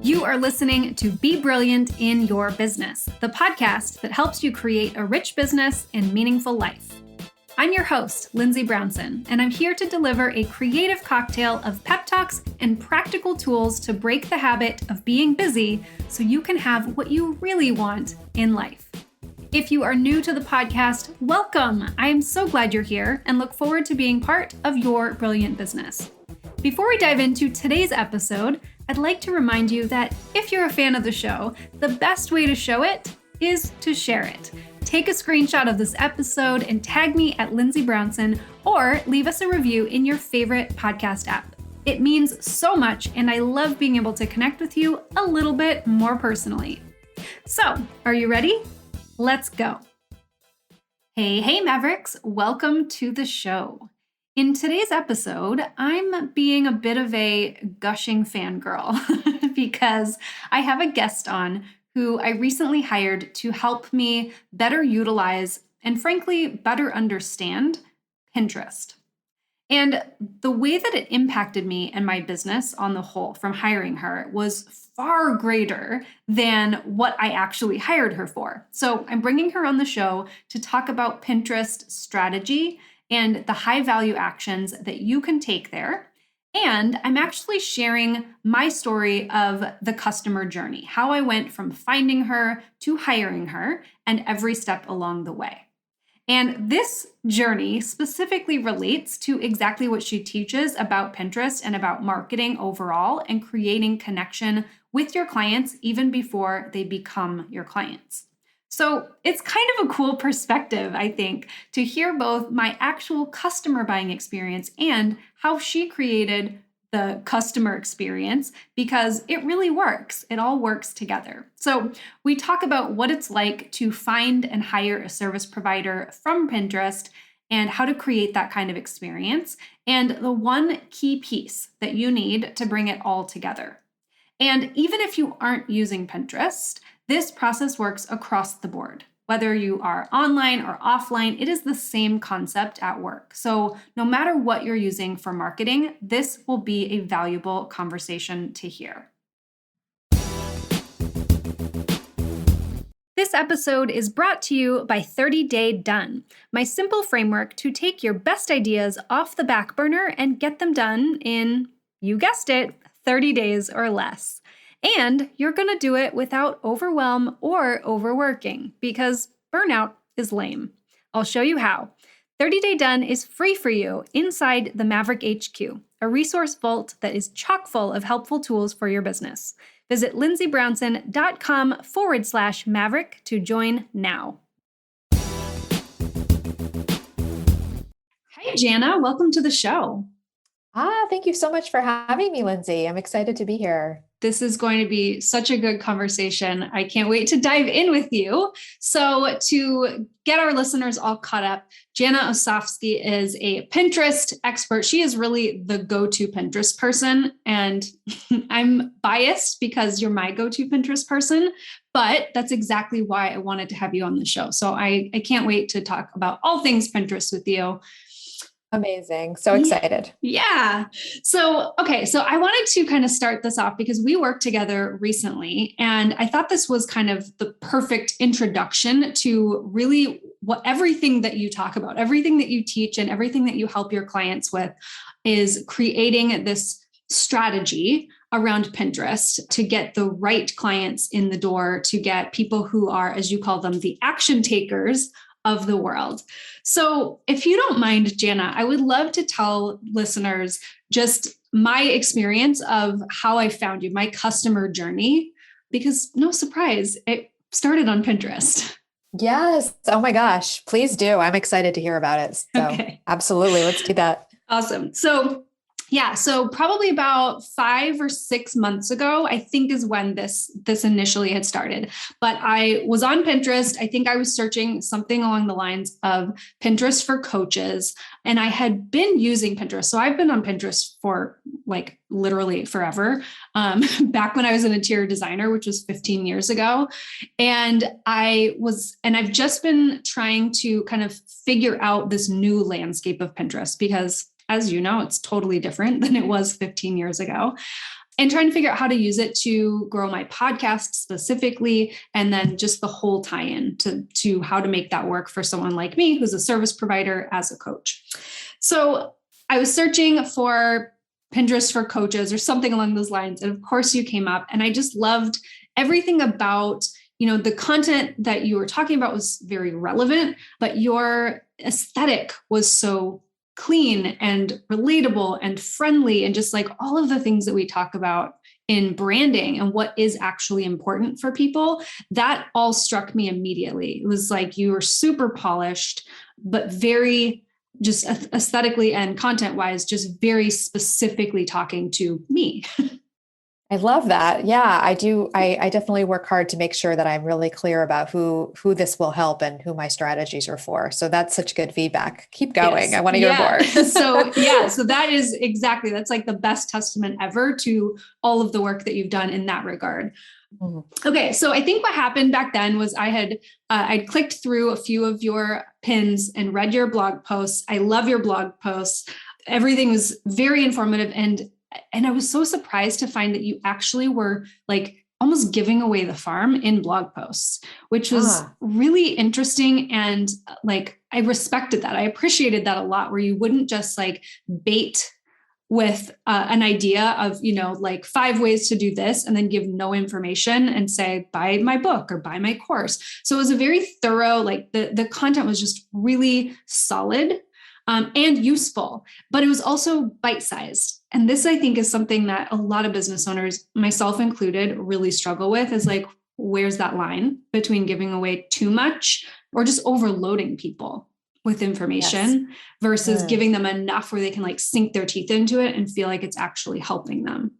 You are listening to Be Brilliant in Your Business, the podcast that helps you create a rich business and meaningful life. I'm your host, Lindsay Brownson, and I'm here to deliver a creative cocktail of pep talks and practical tools to break the habit of being busy so you can have what you really want in life. If you are new to the podcast, welcome. I am so glad you're here and look forward to being part of your brilliant business. Before we dive into today's episode, I'd like to remind you that if you're a fan of the show, the best way to show it is to share it. Take a screenshot of this episode and tag me at Lindsay Brownson, or leave us a review in your favorite podcast app. It means so much, and I love being able to connect with you a little bit more personally. So, are you ready? Let's go. Hey Mavericks, welcome to the show. In today's episode, I'm being a bit of a gushing fangirl because I have a guest on who I recently hired to help me better utilize and frankly, better understand Pinterest. And the way that it impacted me and my business on the whole from hiring her was far greater than what I actually hired her for. So I'm bringing her on the show to talk about Pinterest strategy and the high value actions that you can take there. And I'm actually sharing my story of the customer journey, how I went from finding her to hiring her and every step along the way. And this journey specifically relates to exactly what she teaches about Pinterest and about marketing overall and creating connection with your clients even before they become your clients. So it's kind of a cool perspective, I think, to hear both my actual customer buying experience and how she created the customer experience, because it really works. It all works together. So we talk about what it's like to find and hire a service provider from Pinterest and how to create that kind of experience, and the one key piece that you need to bring it all together. And even if you aren't using Pinterest, this process works across the board. Whether you are online or offline, it is the same concept at work. So no matter what you're using for marketing, this will be a valuable conversation to hear. This episode is brought to you by 30 Day Done, my simple framework to take your best ideas off the back burner and get them done in, you guessed it, 30 days or less. And you're going to do it without overwhelm or overworking, because burnout is lame. I'll show you how. 30 Day Done is free for you inside the Maverick HQ, a resource vault that is chock full of helpful tools for your business. Visit lindsaybrownson.com/Maverick to join now. Hi, Jana. Welcome to the show. Thank you so much for having me, Lindsay. I'm excited to be here. This is going to be such a good conversation. I can't wait to dive in with you. So to get our listeners all caught up, Jana Osofsky is a Pinterest expert. She is really the go-to Pinterest person. And I'm biased because you're my go-to Pinterest person, but that's exactly why I wanted to have you on the show. So I can't wait to talk about all things Pinterest with you. Amazing. So excited. Yeah. So I wanted to kind of start this off because we worked together recently, and I thought this was kind of the perfect introduction to really everything that you talk about, everything that you teach and everything that you help your clients with is creating this strategy around Pinterest to get the right clients in the door, to get people who are, as you call them, the action takers of the world. So if you don't mind, Jana, I would love to tell listeners just my experience of how I found you, my customer journey, because no surprise, it started on Pinterest. Yes. Oh my gosh. Please do. I'm excited to hear about it. So Absolutely. Let's do that. Awesome. So Yeah. So probably about 5 or 6 months ago, I think is when this initially had started. But I was on Pinterest. I think I was searching something along the lines of Pinterest for coaches. And I had been using Pinterest. So I've been on Pinterest for like literally forever. Back when I was an interior designer, which was 15 years ago. And I've just been trying to kind of figure out this new landscape of Pinterest because, as you know, it's totally different than it was 15 years ago. And trying to figure out how to use it to grow my podcast specifically, and then just the whole tie-in to how to make that work for someone like me, who's a service provider as a coach. So I was searching for Pinterest for coaches or something along those lines. And of course you came up, and I just loved everything about, the content that you were talking about was very relevant, but your aesthetic was so clean and relatable and friendly, and just like all of the things that we talk about in branding and what is actually important for people. That all struck me immediately. It was like you were super polished, but very just aesthetically and content wise, just very specifically talking to me. I love that. Yeah, I do. I definitely work hard to make sure that I'm really clear about who this will help and who my strategies are for. So that's such good feedback. Keep going. Yes. I want to hear more. So that is exactly, that's like the best testament ever to all of the work that you've done in that regard. Mm-hmm. Okay. So I think what happened back then was I'd clicked through a few of your pins and read your blog posts. I love your blog posts. Everything was very informative, and I was so surprised to find that you actually were like almost giving away the farm in blog posts, which was really interesting. And like, I respected that. I appreciated that a lot, where you wouldn't just like bait with an idea of, like 5 ways to do this, and then give no information and say, buy my book or buy my course. So it was a very thorough, like the content was just really solid and useful, but it was also bite-sized. And this, I think, is something that a lot of business owners, myself included, really struggle with, is like, where's that line between giving away too much or just overloading people with information versus giving them enough where they can like sink their teeth into it and feel like it's actually helping them.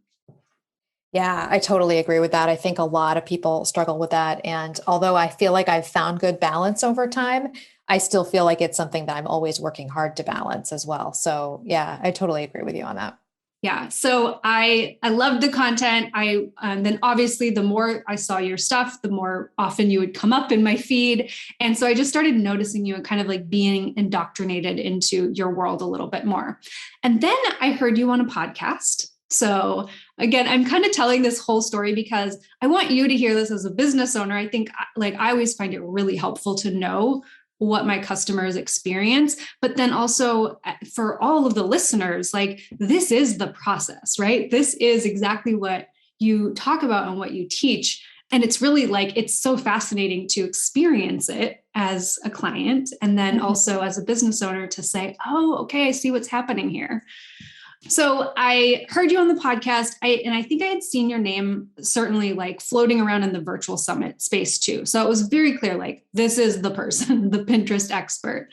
Yeah, I totally agree with that. I think a lot of people struggle with that. And although I feel like I've found good balance over time, I still feel like it's something that I'm always working hard to balance as well. So yeah, I totally agree with you on that. Yeah. So I loved the content. Then obviously the more I saw your stuff, the more often you would come up in my feed. And so I just started noticing you and kind of like being indoctrinated into your world a little bit more. And then I heard you on a podcast. So again, I'm kind of telling this whole story because I want you to hear this as a business owner. I think like I always find it really helpful to know what my customers experience, but then also for all of the listeners, like this is the process, right? This is exactly what you talk about and what you teach. And it's really like, it's so fascinating to experience it as a client. And then also as a business owner to say, oh, okay, I see what's happening here. So I heard you on the podcast, and I think I had seen your name certainly like floating around in the virtual summit space too. So it was very clear, like this is the person, the Pinterest expert.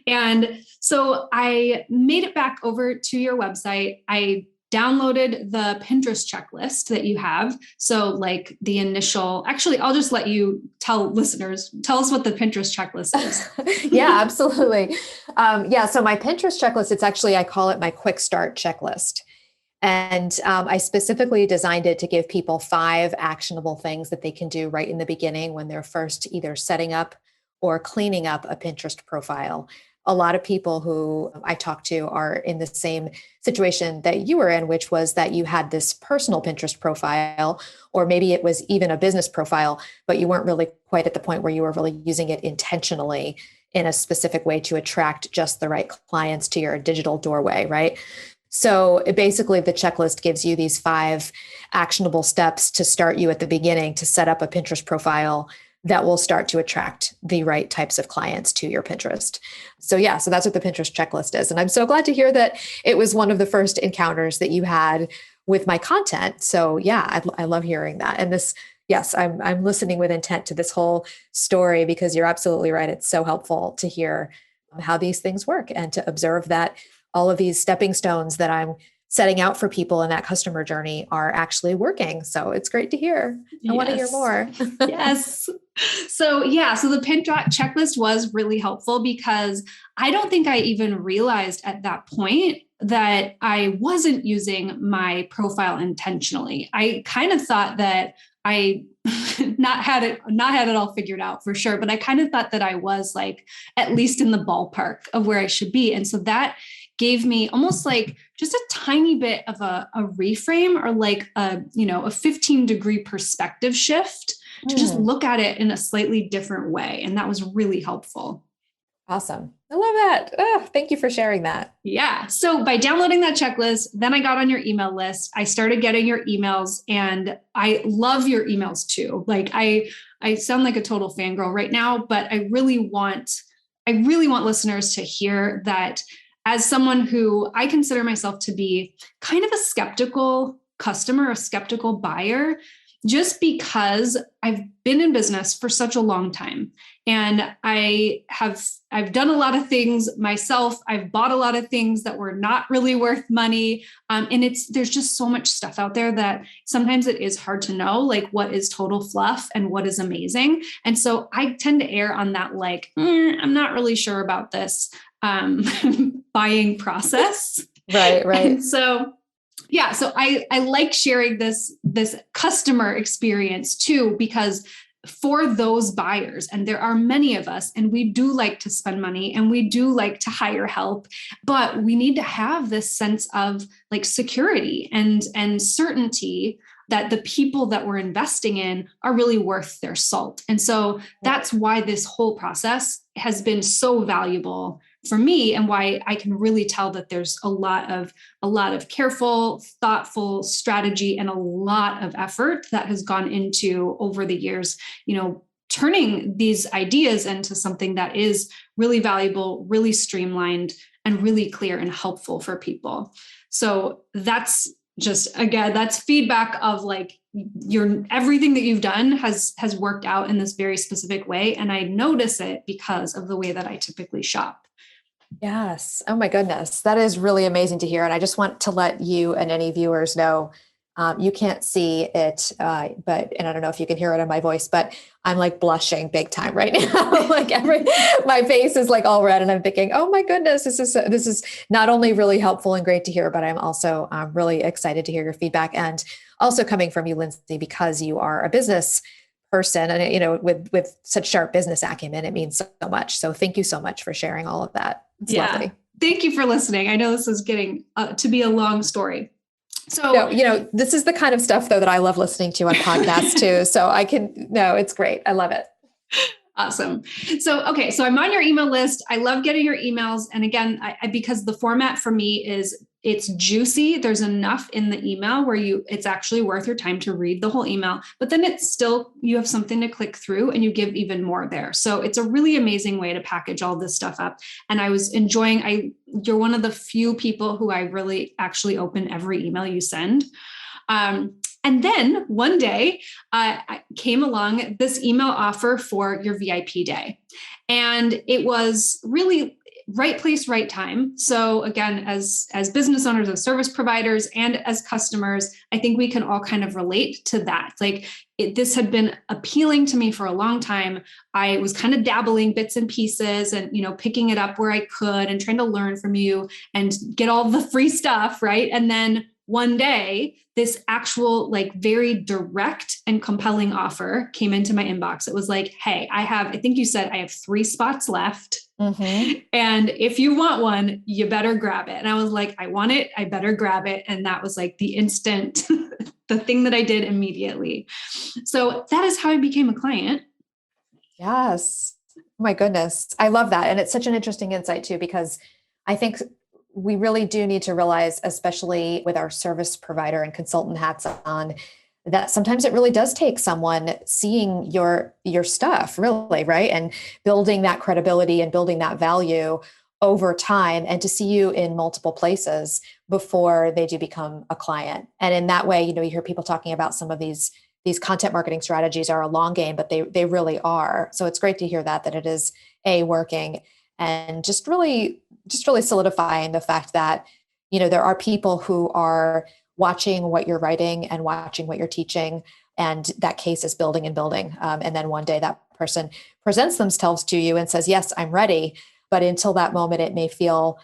And so I made it back over to your website. I downloaded the Pinterest checklist that you have. So like the initial, actually, I'll just let you tell us what the Pinterest checklist is. Yeah, absolutely. So my Pinterest checklist, it's actually, I call it my quick start checklist. And I specifically designed it to give people 5 actionable things that they can do right in the beginning when they're first either setting up or cleaning up a Pinterest profile. A lot of people who I talk to are in the same situation that you were in, which was that you had this personal Pinterest profile, or maybe it was even a business profile, but you weren't really quite at the point where you were really using it intentionally in a specific way to attract just the right clients to your digital doorway, right? So basically the checklist gives you these 5 actionable steps to start you at the beginning to set up a Pinterest profile that will start to attract the right types of clients to your Pinterest. So that's what the Pinterest checklist is. And I'm so glad to hear that it was one of the first encounters that you had with my content. So I love hearing that. And this, yes, I'm listening with intent to this whole story because you're absolutely right. It's so helpful to hear how these things work and to observe that all of these stepping stones that I'm setting out for people in that customer journey are actually working. So it's great to hear. I want to hear more. Yes. So the pin checklist was really helpful because I don't think I even realized at that point that I wasn't using my profile intentionally. I kind of thought that I not had it all figured out for sure, but I kind of thought that I was like at least in the ballpark of where I should be. And so that gave me almost like just a tiny bit of a reframe, or like a 15-degree perspective shift to just look at it in a slightly different way. And that was really helpful. Awesome. I love that. Oh, thank you for sharing that. Yeah. So by downloading that checklist, then I got on your email list. I started getting your emails, and I love your emails too. Like I sound like a total fangirl right now, but I really want listeners to hear that as someone who I consider myself to be kind of a skeptical customer, a skeptical buyer, just because I've been in business for such a long time. And I've done a lot of things myself. I've bought a lot of things that were not really worth money. And there's just so much stuff out there that sometimes it is hard to know, like what is total fluff and what is amazing. And so I tend to err on that, like, I'm not really sure about this buying process. Right. And so I like sharing this customer experience too, because for those buyers, and there are many of us, and we do like to spend money and we do like to hire help, but we need to have this sense of like security and certainty that the people that we're investing in are really worth their salt. And so that's why this whole process has been so valuable for me, and why I can really tell that there's a lot of careful, thoughtful strategy and a lot of effort that has gone into over the years, turning these ideas into something that is really valuable, really streamlined, and really clear and helpful for people. So that's just, again, that's feedback of like everything that you've done has worked out in this very specific way. And I notice it because of the way that I typically shop. Yes. Oh my goodness. That is really amazing to hear. And I just want to let you and any viewers know, you can't see it, and I don't know if you can hear it in my voice, but I'm like blushing big time right now. Like my face is like all red, and I'm thinking, oh my goodness, this is not only really helpful and great to hear, but I'm also really excited to hear your feedback, and also coming from you, Lindsay, because you are a business person, and with such sharp business acumen, it means so much. So thank you so much for sharing all of that. It's lovely. Thank you for listening. I know this is getting to be a long story. So, this is the kind of stuff though that I love listening to on podcasts too. So it's great. I love it. Awesome. So I'm on your email list. I love getting your emails. And again, because the format for me is it's juicy. There's enough in the email where it's actually worth your time to read the whole email, but then you have something to click through and you give even more there. So it's a really amazing way to package all this stuff up. And I was enjoying, you're one of the few people who I really actually open every email you send. And then one day I came along this email offer for your VIP day. And it was really right place, right time. So again, as business owners, as service providers, and as customers, I think we can all kind of relate to that. Like this had been appealing to me for a long time. I was kind of dabbling bits and pieces and, picking it up where I could and trying to learn from you and get all the free stuff. Right. And then one day, this actual like very direct and compelling offer came into my inbox. It was like, hey, I think you said I have 3 spots left. Mm-hmm. And if you want one, you better grab it. And I was like, I want it. I better grab it. And that was like the instant, the thing that I did immediately. So that is how I became a client. Yes. Oh my goodness. I love that. And it's such an interesting insight too, because I think we really do need to realize, especially with our service provider and consultant hats on, that sometimes it really does take someone seeing your stuff really, right? And building that credibility and building that value over time, and to see you in multiple places before they do become a client. And in that way, you hear people talking about some of these content marketing strategies are a long game, but they really are. So it's great to hear that it is working, and just really solidifying the fact that, there are people who are watching what you're writing and watching what you're teaching, and that case is building and building. And then one day that person presents themselves to you and says, yes, I'm ready. But until that moment, it may feel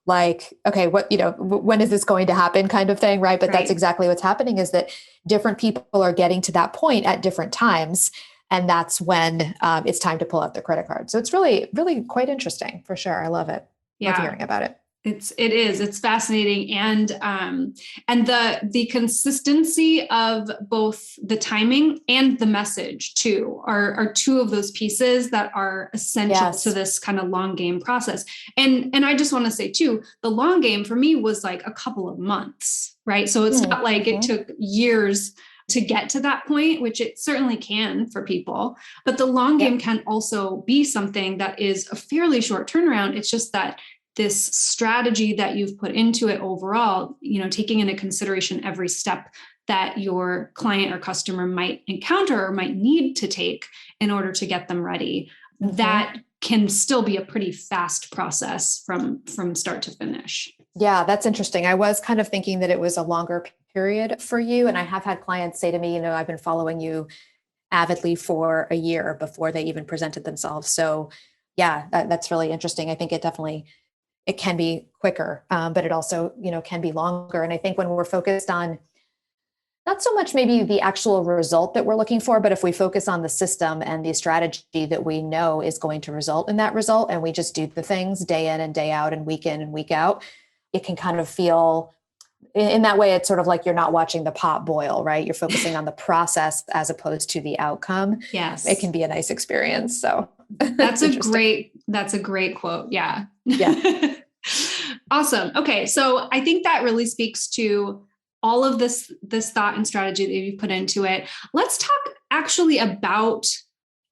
like, okay, when is this going to happen kind of thing, right? But that's exactly what's happening, is that different people are getting to that point at different times. And that's when it's time to pull out their credit card. So it's really, really quite interesting for sure. I love it. Love hearing about it. It's fascinating. And the consistency of both the timing and the message too are two of those pieces that are essential to this kind of long game process. And I just want to say too, the long game for me was like a couple of months, right? So it's not like it took years to get to that point, which it certainly can for people, but the long game can also be something that is a fairly short turnaround. It's just that this strategy that you've put into it overall, taking into consideration every step that your client or customer might encounter or might need to take in order to get them ready, that can still be a pretty fast process from start to finish. Yeah, that's interesting. I was kind of thinking that it was a longer period for you. And I have had clients say to me, I've been following you avidly for a year before they even presented themselves. So yeah, that's really interesting. I think it can be quicker, but it also, can be longer. And I think when we're focused on not so much maybe the actual result that we're looking for, but if we focus on the system and the strategy that we know is going to result in that result, and we just do the things day in and day out and week out, it can kind of feel in that way, it's sort of like you're not watching the pot boil, right? You're focusing on the process as opposed to the outcome. Yes. It can be a nice experience. So that's a great quote. Yeah. Yeah. Awesome. Okay. So I think that really speaks to all of this thought and strategy that you've put into it. Let's talk actually about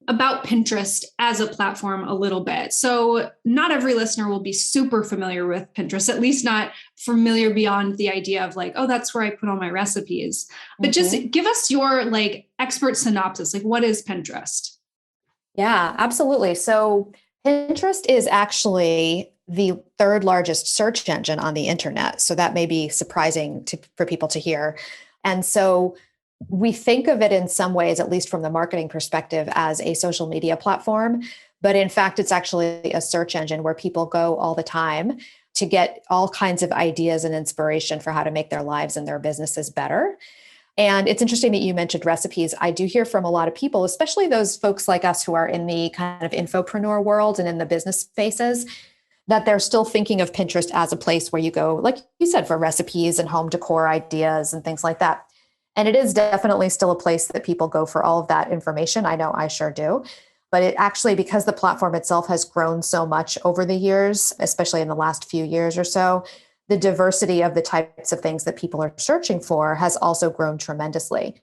Pinterest as a platform a little bit. So not every listener will be super familiar with Pinterest, at least not familiar beyond the idea of like, oh, that's where I put all my recipes. But just give us your expert synopsis. What is Pinterest? Yeah, absolutely. So Pinterest is actually the third largest search engine on the internet. So that may be surprising for people to hear. And so we think of it in some ways, at least from the marketing perspective, as a social media platform. But in fact, it's actually a search engine where people go all the time to get all kinds of ideas and inspiration for how to make their lives and their businesses better. And it's interesting that you mentioned recipes. I do hear from a lot of people, especially those folks like us who are in the kind of infopreneur world and in the business spaces, that they're still thinking of Pinterest as a place where you go, like you said, for recipes and home decor ideas and things like that. And it is definitely still a place that people go for all of that information. I know I sure do. But it actually, because the platform itself has grown so much over the years, especially in the last few years or so, the diversity of the types of things that people are searching for has also grown tremendously.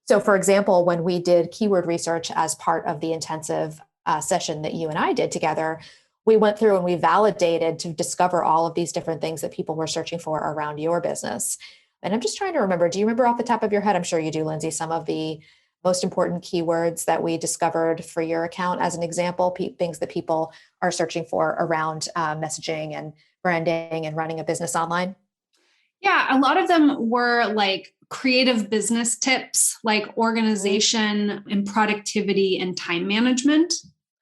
So for example, when we did keyword research as part of the intensive session that you and I did together, we went through and we validated to discover all of these different things that people were searching for around your business. And I'm just trying to remember, do you remember off the top of your head? I'm sure you do, Lindsay, some of the most important keywords that we discovered for your account as an example, things that people are searching for around messaging and branding and running a business online? Yeah, a lot of them were creative business tips, like organization and productivity and time management.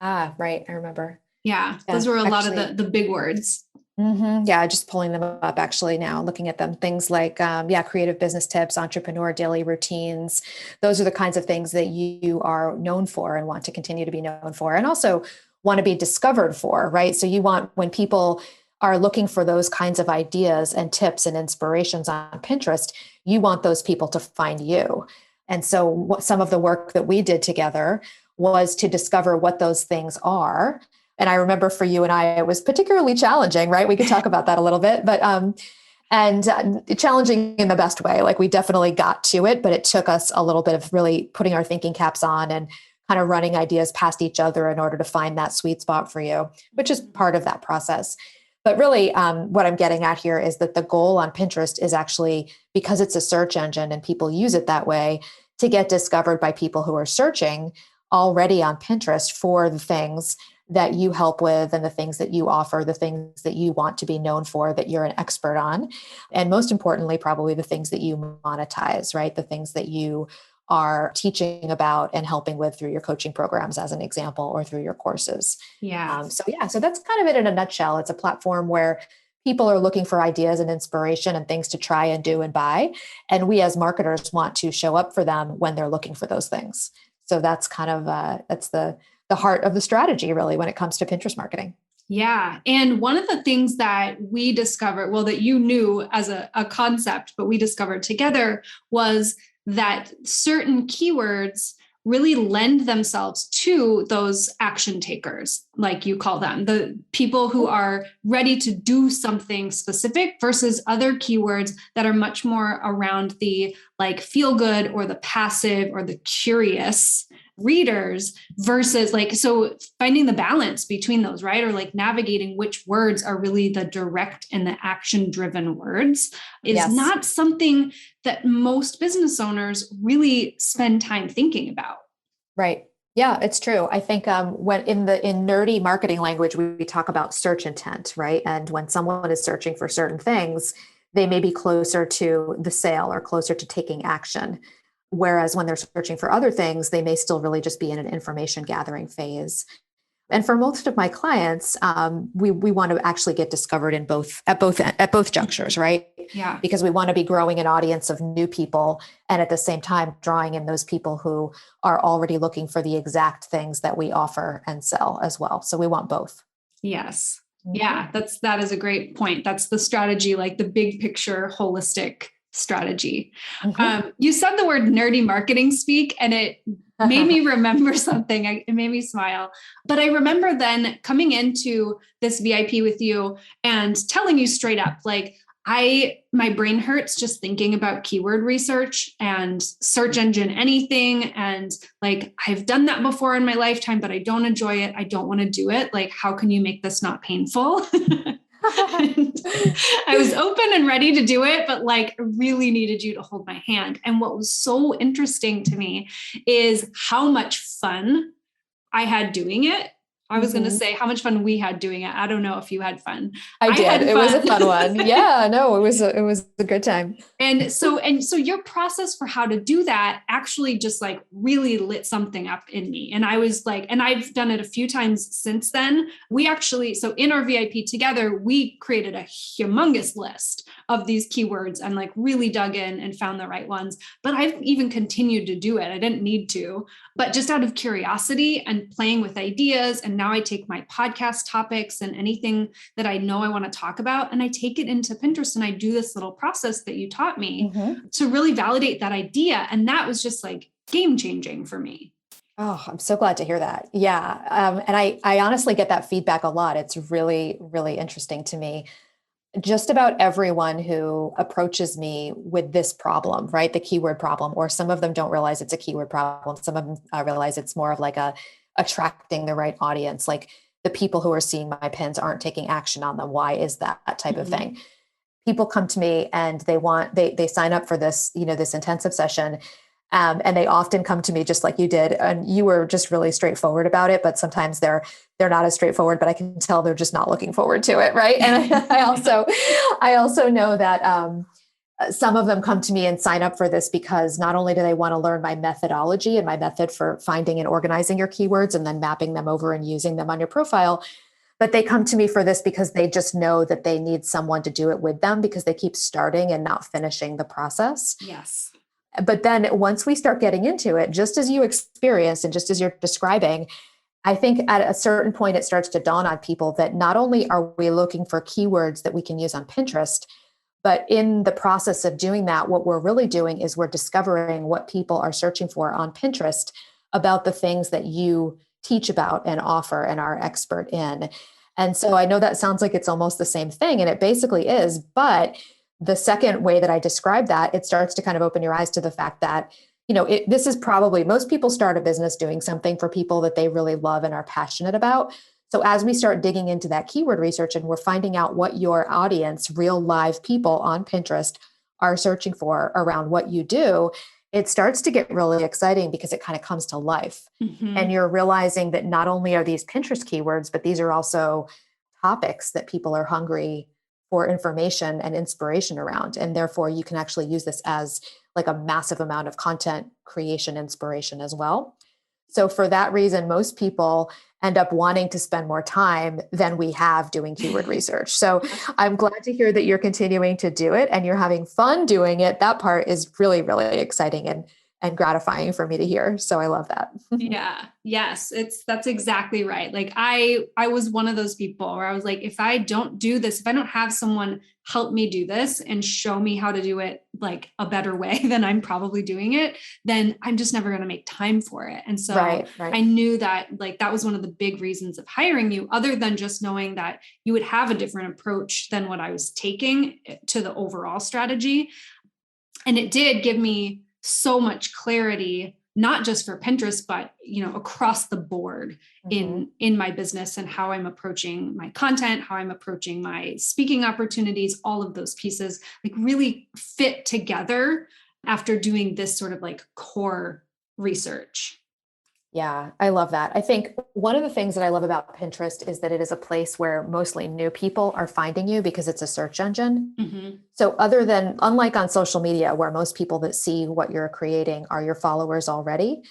Ah, right. I remember. Yeah, those were a lot of the big words. Yeah, just pulling them up actually now, looking at them. Things like, creative business tips, entrepreneur daily routines. Those are the kinds of things that you are known for and want to continue to be known for, and also want to be discovered for, right? So you want, when people are looking for those kinds of ideas and tips and inspirations on Pinterest, you want those people to find you. And so some of the work that we did together was to discover what those things are. And I remember for you and I, it was particularly challenging, right? We could talk about that a little bit, but challenging in the best way. We definitely got to it, but it took us a little bit of really putting our thinking caps on and kind of running ideas past each other in order to find that sweet spot for you, which is part of that process. But really, what I'm getting at here is that the goal on Pinterest is actually, because it's a search engine and people use it that way, to get discovered by people who are searching already on Pinterest for the things that you help with and the things that you offer, the things that you want to be known for, that you're an expert on. And most importantly, probably the things that you monetize, right? The things that you are teaching about and helping with through your coaching programs, as an example, or through your courses. Yeah. So that's kind of it in a nutshell. It's a platform where people are looking for ideas and inspiration and things to try and do and buy. And we as marketers want to show up for them when they're looking for those things. So that's kind of, that's the heart of the strategy, really, when it comes to Pinterest marketing. Yeah. And one of the things that we discovered, well, that you knew as a concept, but we discovered together, was that certain keywords really lend themselves to those action takers, like you call them, the people who are ready to do something specific, versus other keywords that are much more around the like feel good or the passive or the curious readers, versus like, so finding the balance between those, right? Or like navigating which words are really the direct and the action driven words is not something that most business owners really spend time thinking about. Right. Yeah, it's true. I think when in nerdy marketing language, we talk about search intent, right? And when someone is searching for certain things, they may be closer to the sale or closer to taking action. Whereas when they're searching for other things, they may still really just be in an information gathering phase. And for most of my clients, we want to actually get discovered in at both junctures, right? Yeah. Because we want to be growing an audience of new people, and at the same time drawing in those people who are already looking for the exact things that we offer and sell as well. So we want both. Yes. Mm-hmm. Yeah, that is a great point. That's the strategy, like the big picture, holistic strategy. Mm-hmm. You said the word nerdy marketing speak, and it made me remember something. It made me smile. But I remember then coming into this VIP with you and telling you straight up, like, my brain hurts just thinking about keyword research and search engine anything. And like, I've done that before in my lifetime, but I don't enjoy it. I don't want to do it. Like, how can you make this not painful? I was open and ready to do it, but like really needed you to hold my hand. And what was so interesting to me is how much fun I had doing it. I was going to say how much fun we had doing it. I don't know if you had fun. I did. It was a fun one. Yeah, no, it was a good time. And so your process for how to do that actually just like really lit something up in me. And I was like, and I've done it a few times since then. So in our VIP together, we created a humongous list of these keywords and like really dug in and found the right ones. But I've even continued to do it. I didn't need to, but just out of curiosity and playing with ideas. And now I take my podcast topics and anything that I know I want to talk about, and I take it into Pinterest, and I do this little process that you taught me to really validate that idea. And that was just like game changing for me. Oh, I'm so glad to hear that. Yeah. And I honestly get that feedback a lot. It's really, really interesting to me. Just about everyone who approaches me with this problem, right? The keyword problem, or some of them don't realize it's a keyword problem. Some of them realize it's more of like attracting the right audience. Like the people who are seeing my pins aren't taking action on them. Why is that type of thing? People come to me and they sign up for this, this intensive session. And they often come to me just like you did, and you were just really straightforward about it. But sometimes they're not as straightforward, but I can tell they're just not looking forward to it, right? And I also know that some of them come to me and sign up for this because not only do they want to learn my methodology and my method for finding and organizing your keywords and then mapping them over and using them on your profile, but they come to me for this because they just know that they need someone to do it with them because they keep starting and not finishing the process. Yes. But then once we start getting into it, just as you experienced and just as you're describing, I think at a certain point, it starts to dawn on people that not only are we looking for keywords that we can use on Pinterest, but in the process of doing that, what we're really doing is we're discovering what people are searching for on Pinterest about the things that you teach about and offer and are expert in. And so I know that sounds like it's almost the same thing, and it basically is, but the second way that I describe that, it starts to kind of open your eyes to the fact that, this is probably, most people start a business doing something for people that they really love and are passionate about. So as we start digging into that keyword research and we're finding out what your audience, real live people on Pinterest, are searching for around what you do, it starts to get really exciting because it kind of comes to life. Mm-hmm. And you're realizing that not only are these Pinterest keywords, but these are also topics that people are hungry for information and inspiration around. And therefore, you can actually use this as like a massive amount of content creation inspiration as well. So, for that reason, most people end up wanting to spend more time than we have doing keyword research. So, I'm glad to hear that you're continuing to do it and you're having fun doing it. That part is really, really exciting and gratifying for me to hear. So, I love that. Yeah. Yes. That's exactly right. Like I was one of those people where I was like, if I don't do this, if I don't have someone help me do this and show me how to do it like a better way than I'm probably doing it, then I'm just never going to make time for it. And so Right. I knew that like that was one of the big reasons of hiring you, other than just knowing that you would have a different approach than what I was taking to the overall strategy. And it did give me so much clarity, not just for Pinterest, but across the board Mm-hmm. in my business and how I'm approaching my content, how I'm approaching my speaking opportunities, all of those pieces like really fit together after doing this sort of like core research. Yeah, I love that. I think one of the things that I love about Pinterest is that it is a place where mostly new people are finding you because it's a search engine. Mm-hmm. So, unlike on social media, where most people that see what you're creating are your followers already,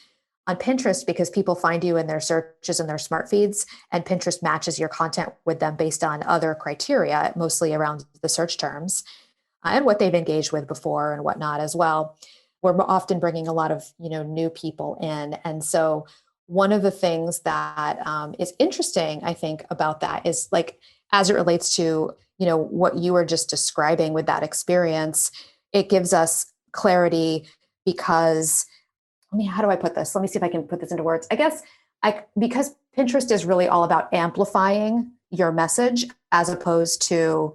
on Pinterest, because people find you in their searches and their smart feeds, and Pinterest matches your content with them based on other criteria, mostly around the search terms and what they've engaged with before and whatnot as well. We're often bringing a lot of new people in, and so one of the things that is interesting, I think, about that is like as it relates to what you were just describing with that experience, it gives us clarity because how do I put this? Let me see if I can put this into words. I guess because Pinterest is really all about amplifying your message as opposed to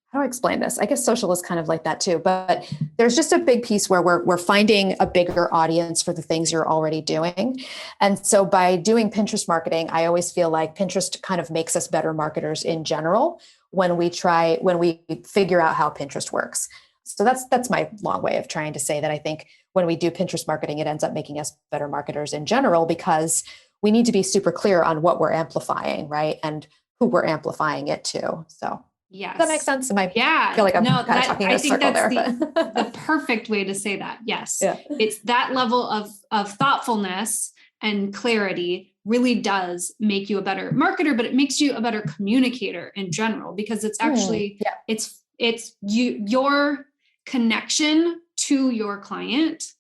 how do I explain this? I guess social is kind of like that too, but there's just a big piece where we're finding a bigger audience for the things you're already doing. And so by doing Pinterest marketing, I always feel like Pinterest kind of makes us better marketers in general when we figure out how Pinterest works. So that's my long way of trying to say that I think when we do Pinterest marketing, it ends up making us better marketers in general because we need to be super clear on what we're amplifying, right? And who we're amplifying it to. So Yes. does that make sense? I feel Yeah. like I'm No, kind of talking in I a think circle that's there. the perfect way to say that. Yes. Yeah. It's that level of thoughtfulness and clarity really does make you a better marketer, but it makes you a better communicator in general, because it's actually, it's your connection to your client,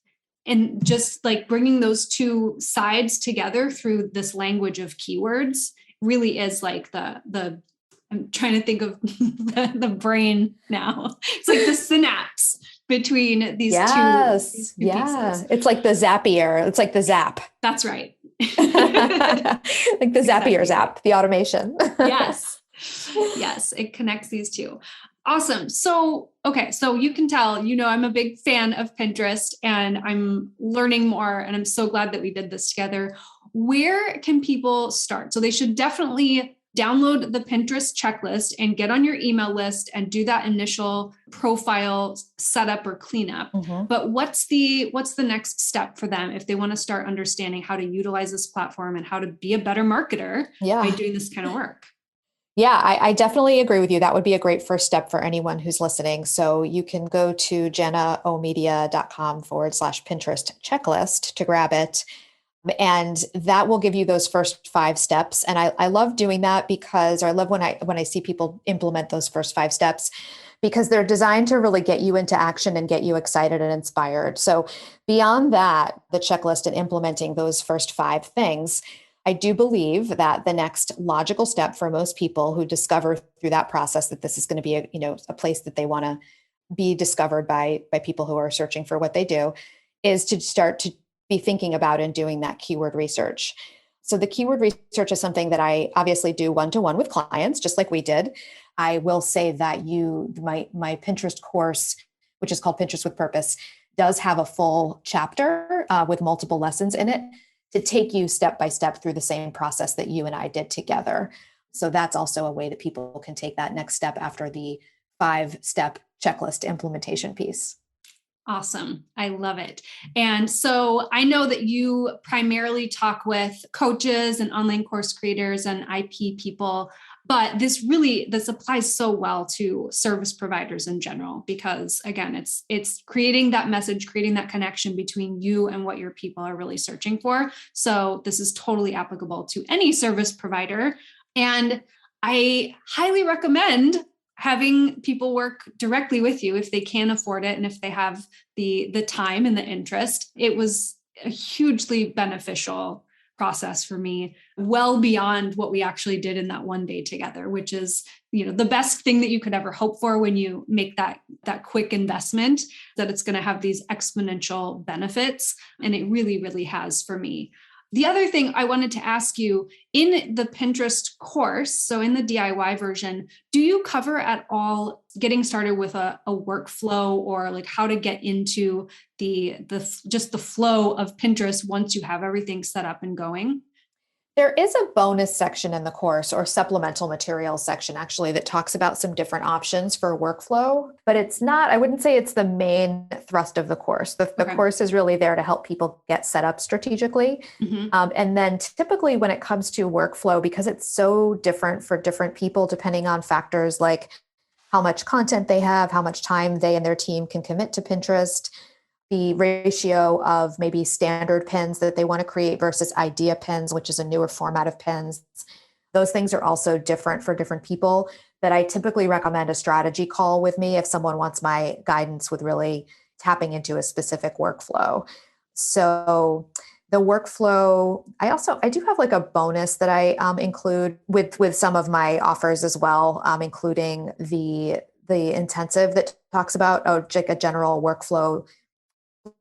and just like bringing those two sides together through this language of keywords really is like the I'm trying to think of the brain now. It's like the synapse between these two pieces. It's like the Zapier. It's like the Zap. That's right. Like the Zapier Zap, the automation. Yes. Yes. It connects these two. Awesome. So, okay. So you can tell, I'm a big fan of Pinterest and I'm learning more, and I'm so glad that we did this together. Where can people start? So they should definitely download the Pinterest checklist and get on your email list and do that initial profile setup or cleanup. Mm-hmm. But what's the next step for them if they want to start understanding how to utilize this platform and how to be a better marketer by doing this kind of work? Yeah, I definitely agree with you. That would be a great first step for anyone who's listening. So you can go to janaomedia.com/Pinterest checklist to grab it. And that will give you those first 5 steps. And I love doing that because I love when I see people implement those first 5 steps, because they're designed to really get you into action and get you excited and inspired. So beyond that, the checklist and implementing those first 5 things, I do believe that the next logical step for most people who discover through that process that this is going to be a place that they want to be discovered by people who are searching for what they do, is to start to be thinking about and doing that keyword research. So the keyword research is something that I obviously do one-to-one with clients, just like we did. I will say that my Pinterest course, which is called Pinterest with Purpose, does have a full chapter with multiple lessons in it to take you step by step through the same process that you and I did together. So that's also a way that people can take that next step after the 5-step checklist implementation piece. Awesome. I love it. And so I know that you primarily talk with coaches and online course creators and IP people, but this applies so well to service providers in general, because again, it's creating that message, creating that connection between you and what your people are really searching for. So this is totally applicable to any service provider. And I highly recommend having people work directly with you if they can afford it and if they have the time and the interest. It was a hugely beneficial process for me, well beyond what we actually did in that one day together, which is, the best thing that you could ever hope for when you make that quick investment, that it's going to have these exponential benefits. And it really, really has for me. The other thing I wanted to ask you, in the Pinterest course, so in the DIY version, do you cover at all getting started with a workflow, or like how to get into just the flow of Pinterest once you have everything set up and going? There is a bonus section in the course, or supplemental materials section actually, that talks about some different options for workflow, but I wouldn't say it's the main thrust of the course. The Okay. course is really there to help people get set up strategically. Mm-hmm. And then typically when it comes to workflow, because it's so different for different people, depending on factors like how much content they have, how much time they and their team can commit to Pinterest, the ratio of maybe standard pins that they want to create versus idea pins, which is a newer format of pins. Those things are also different for different people, that I typically recommend a strategy call with me if someone wants my guidance with really tapping into a specific workflow. So the workflow, I do have like a bonus that I include with some of my offers as well, including the intensive that talks about like a general workflow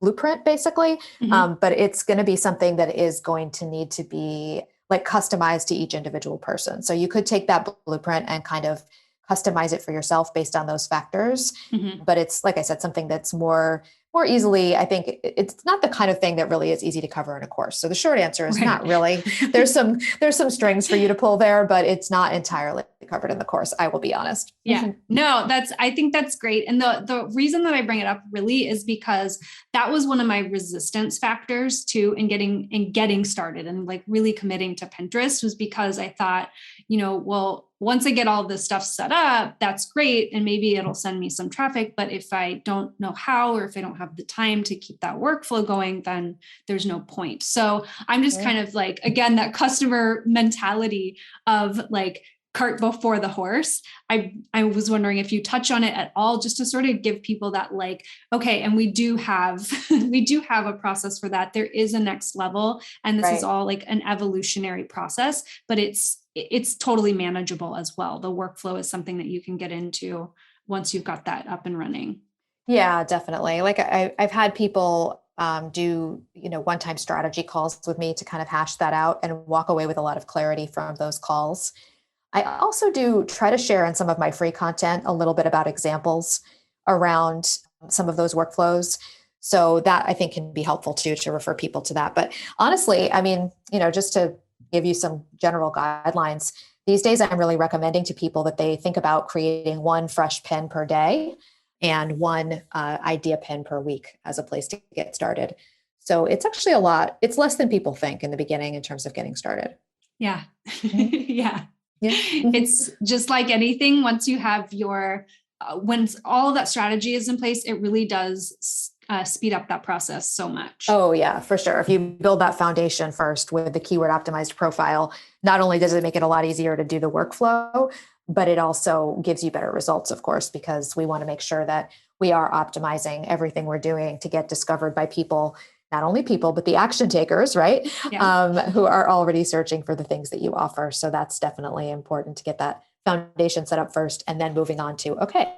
blueprint basically. Mm-hmm. But it's going to be something that is going to need to be like customized to each individual person. So you could take that blueprint and kind of customize it for yourself based on those factors. Mm-hmm. But it's, like I said, something that's more easily, I think it's not the kind of thing that really is easy to cover in a course. So the short answer is not really. There's some strings for you to pull there, but it's not entirely covered in the course, I will be honest. Yeah, no, I think that's great. And the reason that I bring it up really is because that was one of my resistance factors too in getting started and like really committing to Pinterest, was because I thought, well, once I get all this stuff set up, that's great. And maybe it'll send me some traffic. But if I don't know how, or if I don't have the time to keep that workflow going, then there's no point. So I'm just kind of like, again, that customer mentality of like, cart before the horse. I was wondering if you touch on it at all, just to sort of give people that like, okay, and we do have a process for that. There is a next level, and this is all like an evolutionary process, but it's totally manageable as well. The workflow is something that you can get into once you've got that up and running. Yeah, definitely. Like I've had people do, one-time strategy calls with me to kind of hash that out and walk away with a lot of clarity from those calls. I also do try to share in some of my free content a little bit about examples around some of those workflows. So that I think can be helpful too, to refer people to that. But honestly, I mean, just to give you some general guidelines, these days I'm really recommending to people that they think about creating one fresh pin per day and one idea pin per week as a place to get started. So it's actually it's less than people think in the beginning in terms of getting started. Yeah. Mm-hmm. Yeah. Yeah. It's just like anything. Once you have when all of that strategy is in place, it really does speed up that process so much. Oh yeah, for sure. If you build that foundation first with the keyword optimized profile, not only does it make it a lot easier to do the workflow, but it also gives you better results, of course, because we want to make sure that we are optimizing everything we're doing to get discovered by people, not only people, but the action takers, right? Yeah. Who are already searching for the things that you offer. So that's definitely important to get that foundation set up first, and then moving on to, okay,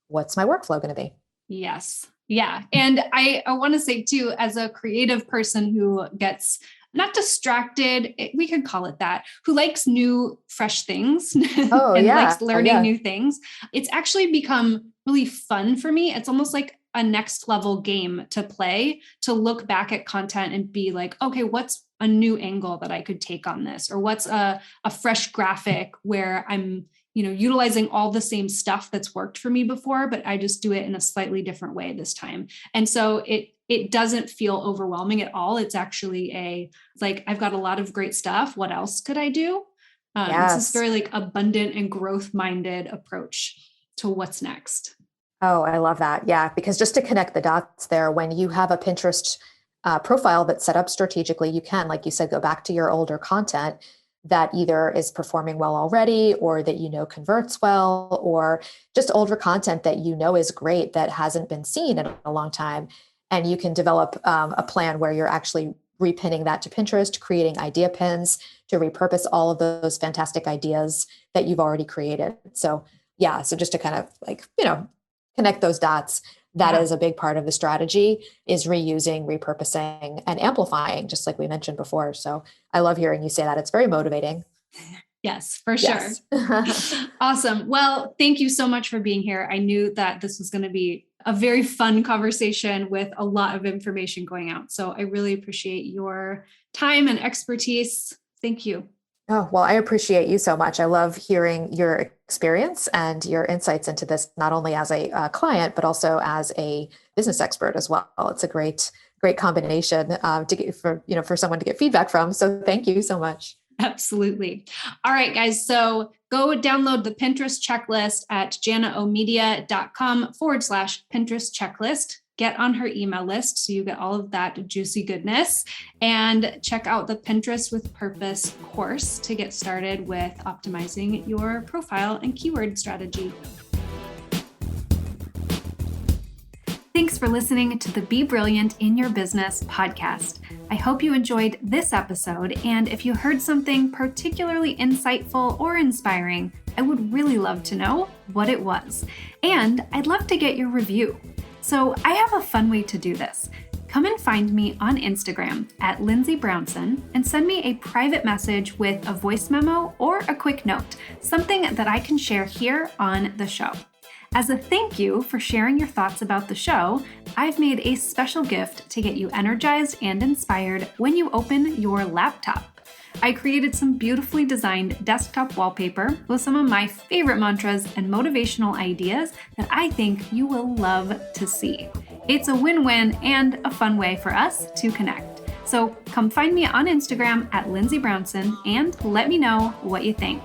what's my workflow going to be? Yes. Yeah. And I want to say too, as a creative person who gets not distracted, we could call it that, who likes new, fresh things and likes learning new things, it's actually become really fun for me. It's almost like a next level game to play, to look back at content and be like, okay, what's a new angle that I could take on this? Or what's a fresh graphic where I'm utilizing all the same stuff that's worked for me before, but I just do it in a slightly different way this time. And so it doesn't feel overwhelming at all. It's actually it's like, I've got a lot of great stuff. What else could I do? It's this very like abundant and growth minded approach to what's next. Oh, I love that. Yeah. Because just to connect the dots there, when you have a Pinterest profile that's set up strategically, you can, like you said, go back to your older content that either is performing well already, or that converts well, or just older content that is great that hasn't been seen in a long time. And you can develop a plan where you're actually repinning that to Pinterest, creating idea pins to repurpose all of those fantastic ideas that you've already created. So yeah, so just to kind of like, connect those dots, that is a big part of the strategy, is reusing, repurposing, and amplifying, just like we mentioned before. So I love hearing you say that. It's very motivating. Yes, for sure. Awesome. Well, thank you so much for being here. I knew that this was going to be a very fun conversation with a lot of information going out. So I really appreciate your time and expertise. Thank you. Oh, well, I appreciate you so much. I love hearing your experience and your insights into this, not only as a client, but also as a business expert as well. It's a great combination to get for someone to get feedback from. So thank you so much. Absolutely. All right, guys. So go download the Pinterest checklist at janaomedia.com/Pinterest checklist. Get on her email list so you get all of that juicy goodness, and check out the Pinterest with Purpose course to get started with optimizing your profile and keyword strategy. Thanks for listening to the Be Brilliant in Your Business podcast. I hope you enjoyed this episode, and if you heard something particularly insightful or inspiring, I would really love to know what it was. And I'd love to get your review. So I have a fun way to do this. Come and find me on Instagram at Lindsay Brownson and send me a private message with a voice memo or a quick note, something that I can share here on the show. As a thank you for sharing your thoughts about the show, I've made a special gift to get you energized and inspired when you open your laptop. I created some beautifully designed desktop wallpaper with some of my favorite mantras and motivational ideas that I think you will love to see. It's a win-win and a fun way for us to connect. So come find me on Instagram at Lindsay Brownson and let me know what you think.